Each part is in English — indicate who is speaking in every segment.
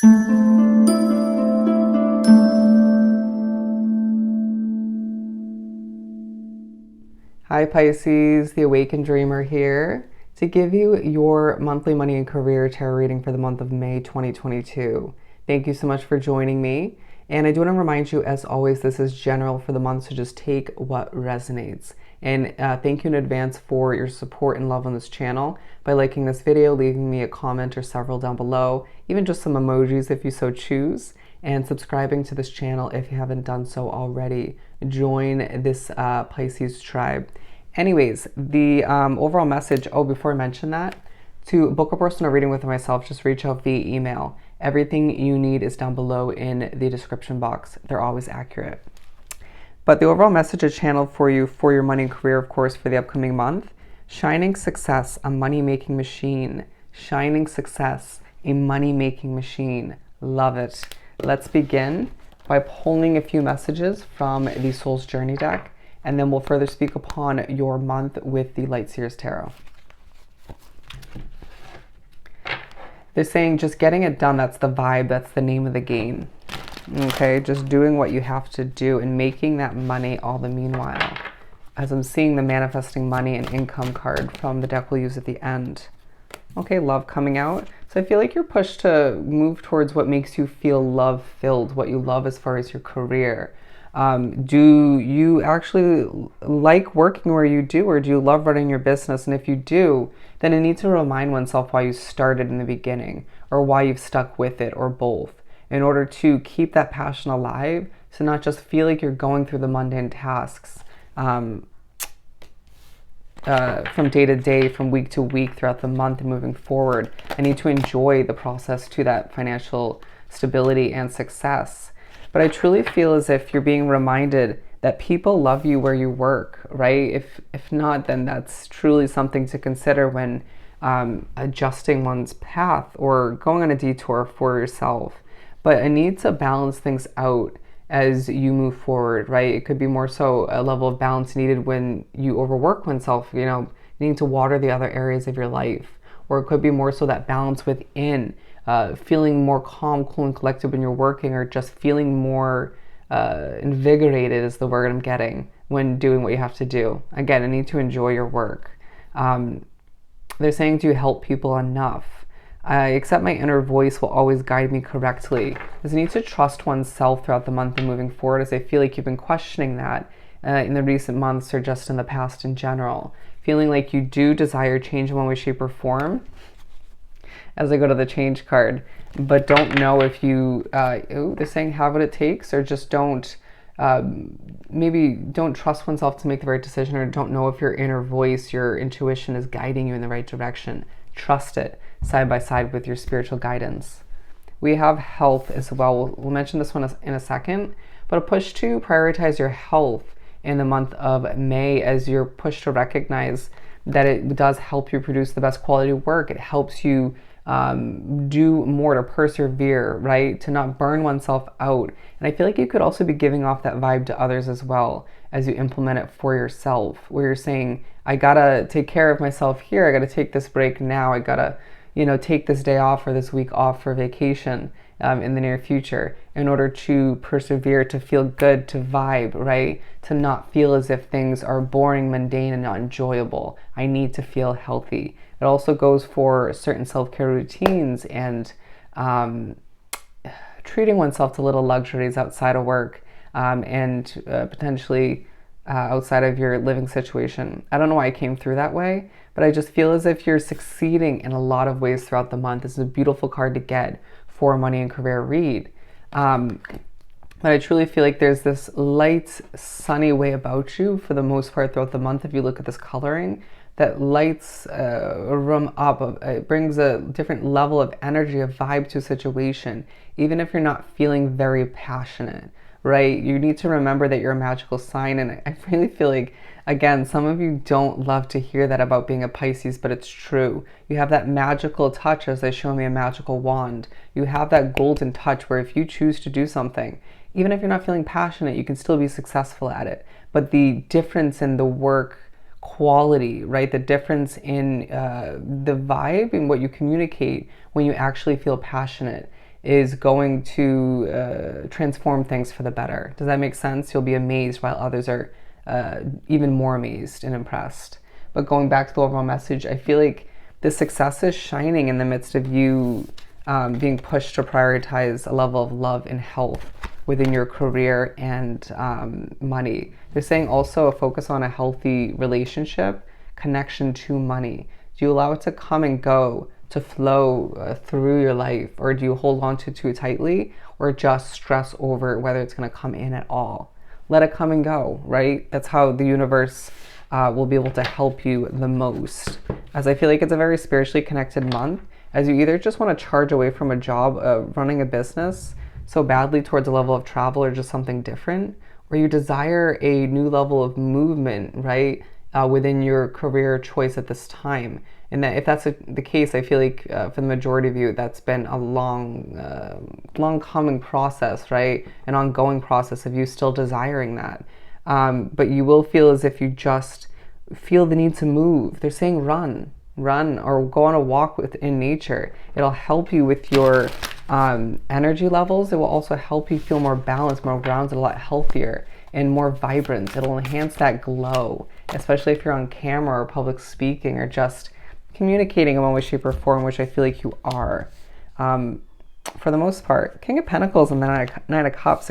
Speaker 1: Hi Pisces, the Awakened Dreamer here to give you your monthly money and career tarot reading for the month of May 2022. Thank you so much for joining me. And I do want to remind you, as always, this is general for the month, so just take what resonates. And thank you in advance for your support and love on this channel by liking this video, leaving me a comment or several down below, even just some emojis if you so choose, and subscribing to this channel if you haven't done so already. Join this Pisces tribe. Anyways, the overall message, before I mention that, to book a personal reading with myself, just reach out via email. Everything you need is down below in the description box. They're always accurate. But the overall message is channeled for you for your money and career, of course, for the upcoming month. Shining success, a money-making machine. Shining success, a money-making machine. Love it. Let's begin by pulling a few messages from the Soul's Journey deck, and then we'll further speak upon your month with the Light Seers Tarot. They're saying just getting it done, that's the vibe, that's the name of the game. Okay, just doing what you have to do and making that money all the meanwhile. As I'm seeing the manifesting money and income card from the deck we'll use at the end. Okay, love coming out. So I feel like you're pushed to move towards what makes you feel love-filled, what you love as far as your career. Do you actually like working where you do, or do you love running your business? And if you do, then you need to remind oneself why you started in the beginning, or why you've stuck with it, or both, in order to keep that passion alive, so not just feel like you're going through the mundane tasks from day to day, from week to week, throughout the month and moving forward. I need to enjoy the process to that financial stability and success. But I truly feel as if you're being reminded that people love you where you work, right? If not, then that's truly something to consider when adjusting one's path or going on a detour for yourself. But I need to balance things out as you move forward, right? It could be more so a level of balance needed when you overwork oneself, you know, needing to water the other areas of your life. Or it could be more so that balance within, feeling more calm, cool, and collected when you're working, or just feeling more invigorated is the word I'm getting when doing what you have to do. Again, I need to enjoy your work. They're saying, do you help people enough? I accept my inner voice will always guide me correctly. There's a need to trust oneself throughout the month and moving forward, as I feel like you've been questioning that in the recent months, or just in the past in general. Feeling like you do desire change in one way, shape, or form, as I go to the change card, but don't know if you, they're saying have what it takes, or just don't, maybe don't trust oneself to make the right decision, or don't know if your inner voice, your intuition is guiding you in the right direction. Trust it side by side with your spiritual guidance. We have health as well. We'll mention this one in a second, but a push to prioritize your health in the month of May, as you're pushed to recognize that it does help you produce the best quality work. It helps you do more, to persevere, right? To not burn oneself out. And I feel like you could also be giving off that vibe to others as well, as you implement it for yourself, where you're saying, I gotta take care of myself here. I gotta take this break now. I gotta, you know, take this day off or this week off for vacation in the near future, in order to persevere, to feel good, to vibe, right? To not feel as if things are boring, mundane, and not enjoyable. I need to feel healthy. It also goes for certain self-care routines and treating oneself to little luxuries outside of work and potentially outside of your living situation. I don't know why I came through that way, but I just feel as if you're succeeding in a lot of ways throughout the month. This is a beautiful card to get for a money and career read. But I truly feel like there's this light, sunny way about you for the most part throughout the month. If you look at this coloring, that lights a room up. It brings a different level of energy, a vibe to a situation, even if you're not feeling very passionate, right? You need to remember that you're a magical sign. And I really feel like, again, some of you don't love to hear that about being a Pisces, but it's true. You have that magical touch, as they show me a magical wand. You have that golden touch where if you choose to do something, even if you're not feeling passionate, you can still be successful at it. But the difference in the work quality, right? The difference in the vibe and what you communicate when you actually feel passionate is going to transform things for the better. Does that make sense? You'll be amazed while others are even more amazed and impressed. But going back to the overall message, I feel like the success is shining in the midst of you being pushed to prioritize a level of love and health within your career and money. They're saying also a focus on a healthy relationship, connection to money. Do you allow it to come and go, to flow through your life, or do you hold on to it too tightly, or just stress over whether it's going to come in at all? Let it come and go, right? That's how the universe will be able to help you the most. As I feel like it's a very spiritually connected month, as you either just want to charge away from a job, running a business so badly towards a level of travel or just something different, or you desire a new level of movement, right, within your career choice at this time. And that if that's the case, I feel like for the majority of you, that's been a long coming process, right? An ongoing process of you still desiring that. But you will feel as if you just feel the need to move. They're saying run, or go on a walk within nature. It'll help you with your energy levels. It will also help you feel more balanced, more grounded, a lot healthier and more vibrant. It'll enhance that glow, especially if you're on camera or public speaking or just communicating in one way, shape, or form, which I feel like you are. For the most part, King of Pentacles and the Knight of Cups,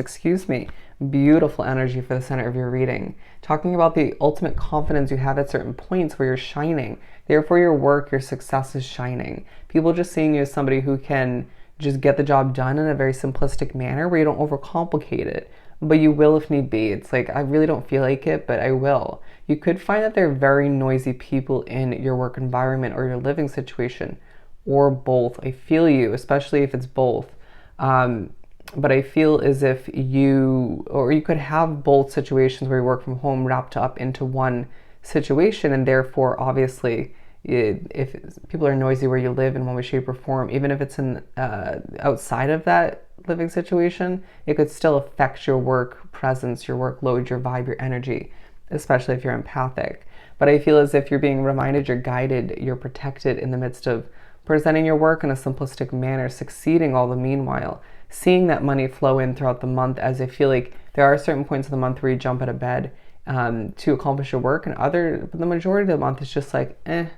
Speaker 1: beautiful energy for the center of your reading. Talking about the ultimate confidence you have at certain points where you're shining. Therefore, your work, your success is shining. People just seeing you as somebody who can just get the job done in a very simplistic manner where you don't overcomplicate it. But you will if need be. It's like, I really don't feel like it, but I will. You could find that there are very noisy people in your work environment or your living situation, or both. I feel you, especially if it's both. But I feel as if you could have both situations where you work from home wrapped up into one situation, and therefore, obviously, if people are noisy where you live in one way, shape, or form, even if it's in outside of that living situation, it could still affect your work presence, your workload, your vibe, your energy, especially if you're empathic. But I feel as if you're being reminded, you're guided, you're protected in the midst of presenting your work in a simplistic manner, succeeding all the meanwhile, seeing that money flow in throughout the month, as I feel like there are certain points of the month where you jump out of bed to accomplish your work, and the majority of the month is just like, I'm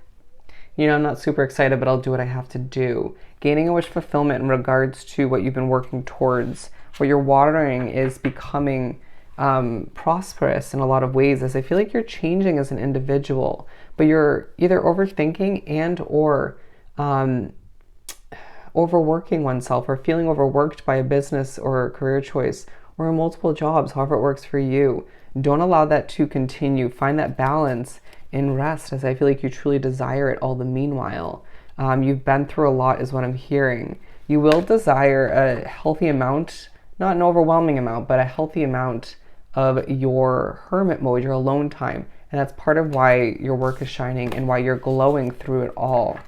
Speaker 1: not super excited, but I'll do what I have to do. Gaining a wish fulfillment in regards to what you've been working towards. What you're watering is becoming prosperous in a lot of ways, as I feel like you're changing as an individual, but you're either overthinking and or overworking oneself, or feeling overworked by a business or career choice or multiple jobs, however it works for you. Don't allow that to continue. Find that balance in rest, as I feel like you truly desire it all the meanwhile. You've been through a lot is what I'm hearing. You will desire a healthy amount, not an overwhelming amount, but a healthy amount of your hermit mode, your alone time. And that's part of why your work is shining and why you're glowing through it all.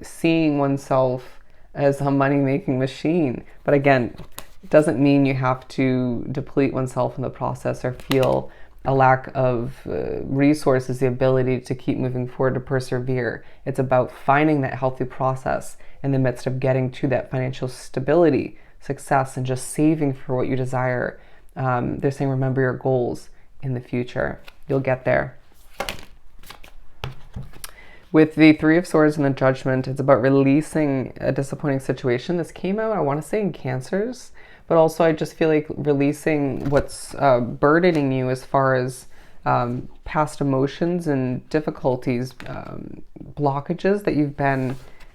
Speaker 1: Seeing oneself as a money-making machine. But again, it doesn't mean you have to deplete oneself in the process or feel a lack of resources, the ability to keep moving forward, to persevere. It's about finding that healthy process in the midst of getting to that financial stability, success, and just saving for what you desire. They're saying remember your goals in the future. You'll get there. With the Three of Swords and the Judgment, it's about releasing a disappointing situation. This came out, I want to say, in Cancers, but also I just feel like releasing what's burdening you as far as past emotions and difficulties, blockages that you've been,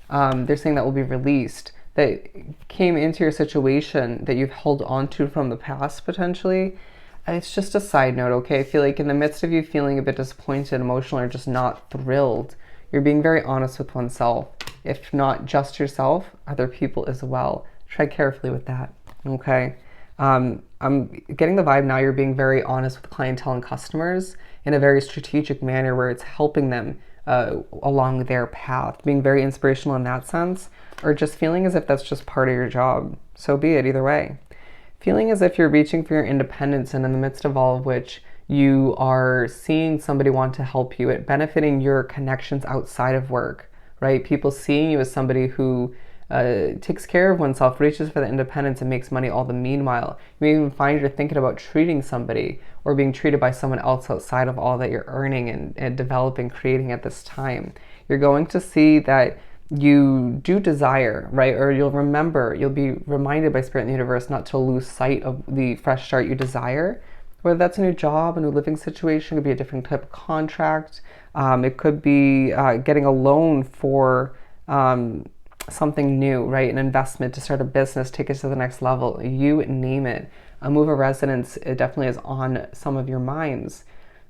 Speaker 1: they're saying that will be released, that came into your situation that you've held on to from the past potentially. It's just a side note, okay? I feel like in the midst of you feeling a bit disappointed, emotional, or just not thrilled, you're being very honest with oneself. If not just yourself, other people as well. Tread carefully with that, okay? I'm getting the vibe now you're being very honest with clientele and customers in a very strategic manner where it's helping them along their path, being very inspirational in that sense, or just feeling as if that's just part of your job. So be it, either way. Feeling as if you're reaching for your independence, and in the midst of all of which you are seeing somebody want to help you at benefiting your connections outside of work, right? People seeing you as somebody who takes care of oneself, reaches for the independence, and makes money all the meanwhile. You may even find you're thinking about treating somebody or being treated by someone else outside of all that you're earning and developing, creating at this time. You're going to see that you do desire, right? Or you'll be reminded by Spirit and the universe not to lose sight of the fresh start you desire. Whether that's a new job, a new living situation, it could be a different type of contract. It could be getting a loan for something new, right? An investment to start a business, take it to the next level. You name it. A move of residence, it definitely is on some of your minds.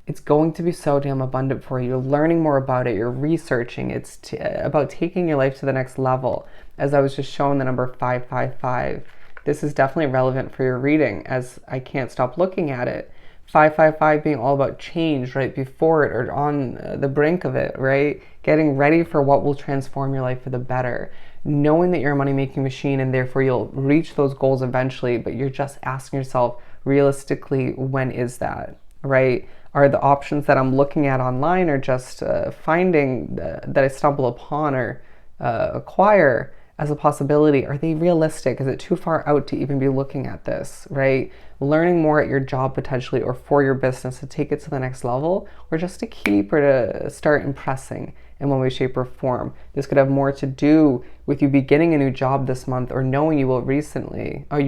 Speaker 1: It's going to be so damn abundant for you. You're learning more about it. You're researching. It's about taking your life to the next level. As I was just showing the number 555, this is definitely relevant for your reading, as I can't stop looking at it. 555 being all about change right before it or on the brink of it, right? Getting ready for what will transform your life for the better. Knowing that you're a money-making machine and therefore you'll reach those goals eventually, but you're just asking yourself, realistically, when is that, right? Are the options that I'm looking at online or just finding that I stumble upon or acquire as a possibility, are they realistic? Is it too far out to even be looking at this, right? Learning more at your job potentially or for your business to take it to the next level, or just to keep or to start impressing in one way, shape, or form. This could have more to do with you beginning a new job this month or knowing you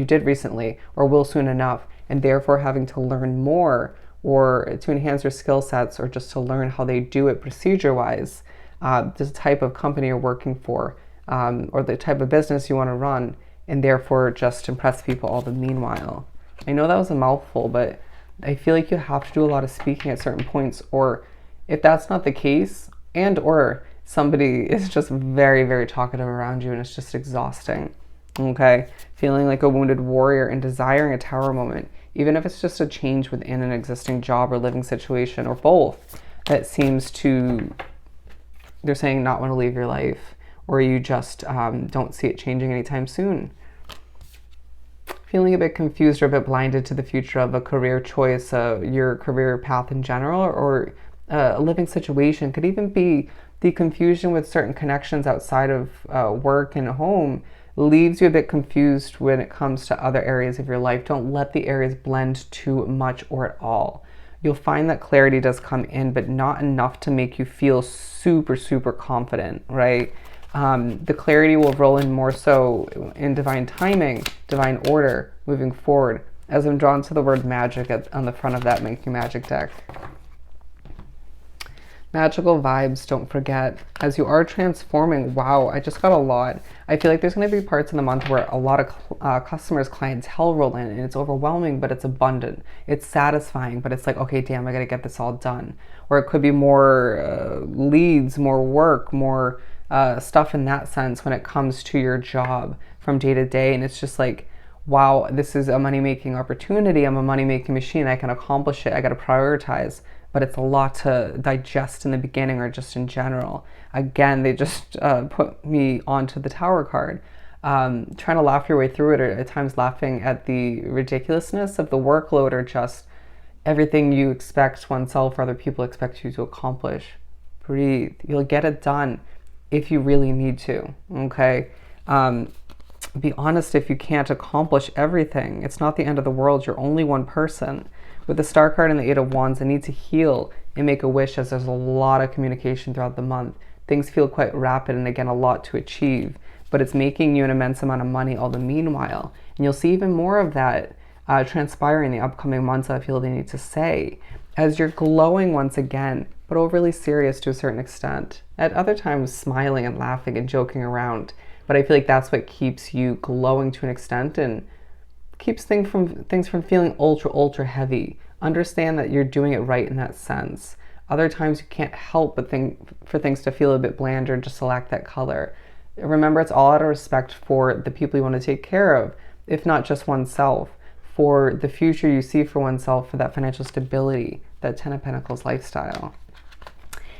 Speaker 1: did recently or will soon enough, and therefore having to learn more or to enhance your skill sets or just to learn how they do it procedure-wise, the type of company you're working for, or the type of business you want to run, and therefore just impress people all the meanwhile. I know that was a mouthful, but I feel like you have to do a lot of speaking at certain points, or if that's not the case, and or somebody is just very, very talkative around you and it's just exhausting, okay? Feeling like a wounded warrior and desiring a tower moment, even if it's just a change within an existing job or living situation or both, that seems to, they're saying, not want to leave your life, or you just don't see it changing anytime soon. Feeling a bit confused or a bit blinded to the future of a career choice, your career path in general, or a living situation. Could even be the confusion with certain connections outside of work and home leaves you a bit confused when it comes to other areas of your life. Don't let the areas blend too much or at all. You'll find that clarity does come in, but not enough to make you feel super, super confident, right? The clarity will roll in more so in divine timing, divine order, moving forward, as I'm drawn to the word magic on the front of that Make You Magic deck. Magical vibes, don't forget, as you are transforming. Wow, I just got a lot. I feel like there's going to be parts in the month where a lot of customers, clientele roll in, and it's overwhelming, but it's abundant. It's satisfying, but it's like, okay, damn, I got to get this all done. Or it could be more leads, more work, more stuff in that sense when it comes to your job from day to day. And it's just like, wow, this is a money-making opportunity. I'm a money-making machine. I can accomplish it. I got to prioritize. But it's a lot to digest in the beginning or just in general. Again, they just put me onto the Tower card. Trying to laugh your way through it, or at times laughing at the ridiculousness of the workload, or just everything you expect oneself or other people expect you to accomplish. Breathe. You'll get it done if you really need to, okay? Be honest if you can't accomplish everything. It's not the end of the world. You're only one person. With the Star card and the Eight of Wands, I need to heal and make a wish, as there's a lot of communication throughout the month. Things feel quite rapid and, again, a lot to achieve. But it's making you an immense amount of money all the meanwhile. And you'll see even more of that transpire in the upcoming months, I feel they need to say. As you're glowing once again, but overly serious to a certain extent. At other times, smiling and laughing and joking around. But I feel like that's what keeps you glowing to an extent and keeps things from feeling ultra heavy. Understand that you're doing it right in that sense. Other times you can't help but for things to feel a bit bland or just to lack that color. Remember, it's all out of respect for the people you want to take care of, if not just oneself, for the future you see for oneself, for that financial stability, that Ten of Pentacles lifestyle.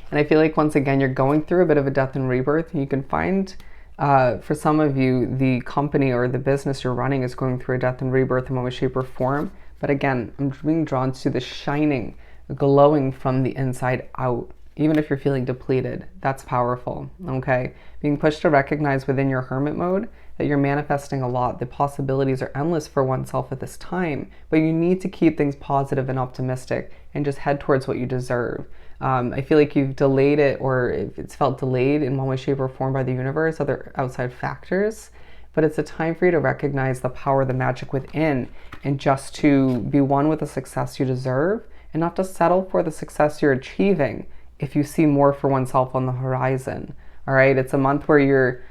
Speaker 1: And I feel like, once again, you're going through a bit of a death and rebirth, and you can find for some of you, the company or the business you're running is going through a death and rebirth in one way, shape, or form. But again, I'm being drawn to the shining, glowing from the inside out. even if you're feeling depleted. That's powerful, okay? Being pushed to recognize within your hermit mode that you're manifesting a lot. The possibilities are endless for oneself at this time, but you need to keep things positive and optimistic and just head towards what you deserve. I feel like you've delayed it, or it's felt delayed in one way, shape, or form by the universe, other outside factors. But it's a time for you to recognize the power, the magic within, and just to be one with the success you deserve, and not to settle for the success you're achieving if you see more for oneself on the horizon. All right, it's a month where you're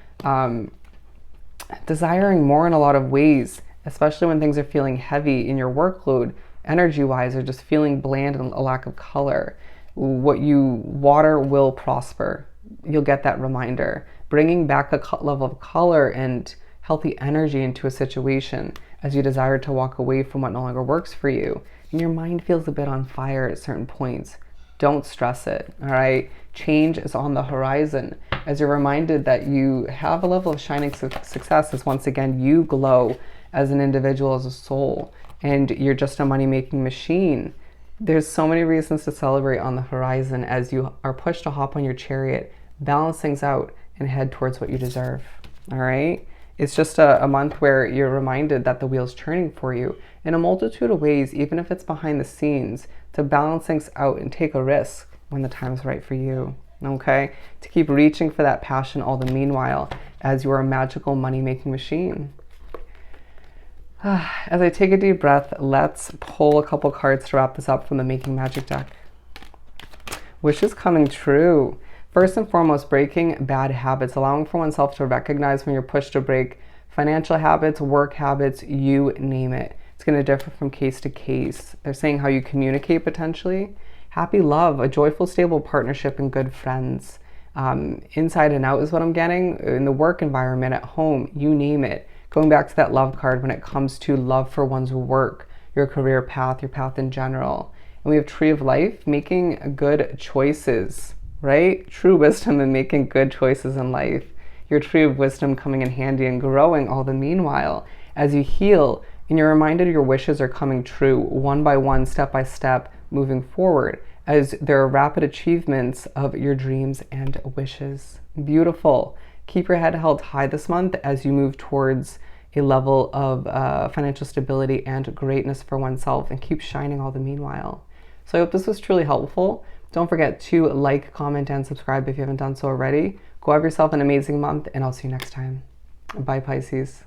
Speaker 1: desiring more in a lot of ways, especially when things are feeling heavy in your workload, energy-wise, or just feeling bland and a lack of color. What you water will prosper. You'll get that reminder. Bringing back a level of color and healthy energy into a situation as you desire to walk away from what no longer works for you. And your mind feels a bit on fire at certain points. Don't stress it, all right? Change is on the horizon as you're reminded that you have a level of shining success as once again you glow as an individual, as a soul, and you're just a money-making machine. There's so many reasons to celebrate on the horizon as you are pushed to hop on your chariot, balance things out, and head towards what you deserve, all right? It's just a month where you're reminded that the wheel's turning for you in a multitude of ways, even if it's behind the scenes, to balance things out and take a risk when the time's right for you, okay? To keep reaching for that passion all the meanwhile as you are a magical money-making machine. As I take a deep breath, let's pull a couple cards to wrap this up from the Making Magic deck. Wishes coming true. First and foremost, breaking bad habits, allowing for oneself to recognize when you're pushed to break financial habits, work habits, you name it. It's going to differ from case to case. They're saying how you communicate potentially. Happy love, a joyful, stable partnership, and good friends. Inside and out is what I'm getting. In the work environment, at home, you name it. Going back to that love card when it comes to love for one's work, your career path, your path in general. And we have Tree of Life, making good choices. Right? True wisdom in making good choices in life. Your tree of wisdom coming in handy and growing all the meanwhile as you heal and you're reminded your wishes are coming true one by one, step by step, moving forward as there are rapid achievements of your dreams and wishes. Beautiful. Keep your head held high this month as you move towards a level of financial stability and greatness for oneself, and keep shining all the meanwhile. So I hope this was truly helpful. Don't forget to like, comment, and subscribe if you haven't done so already. Go have yourself an amazing month, and I'll see you next time. Bye, Pisces.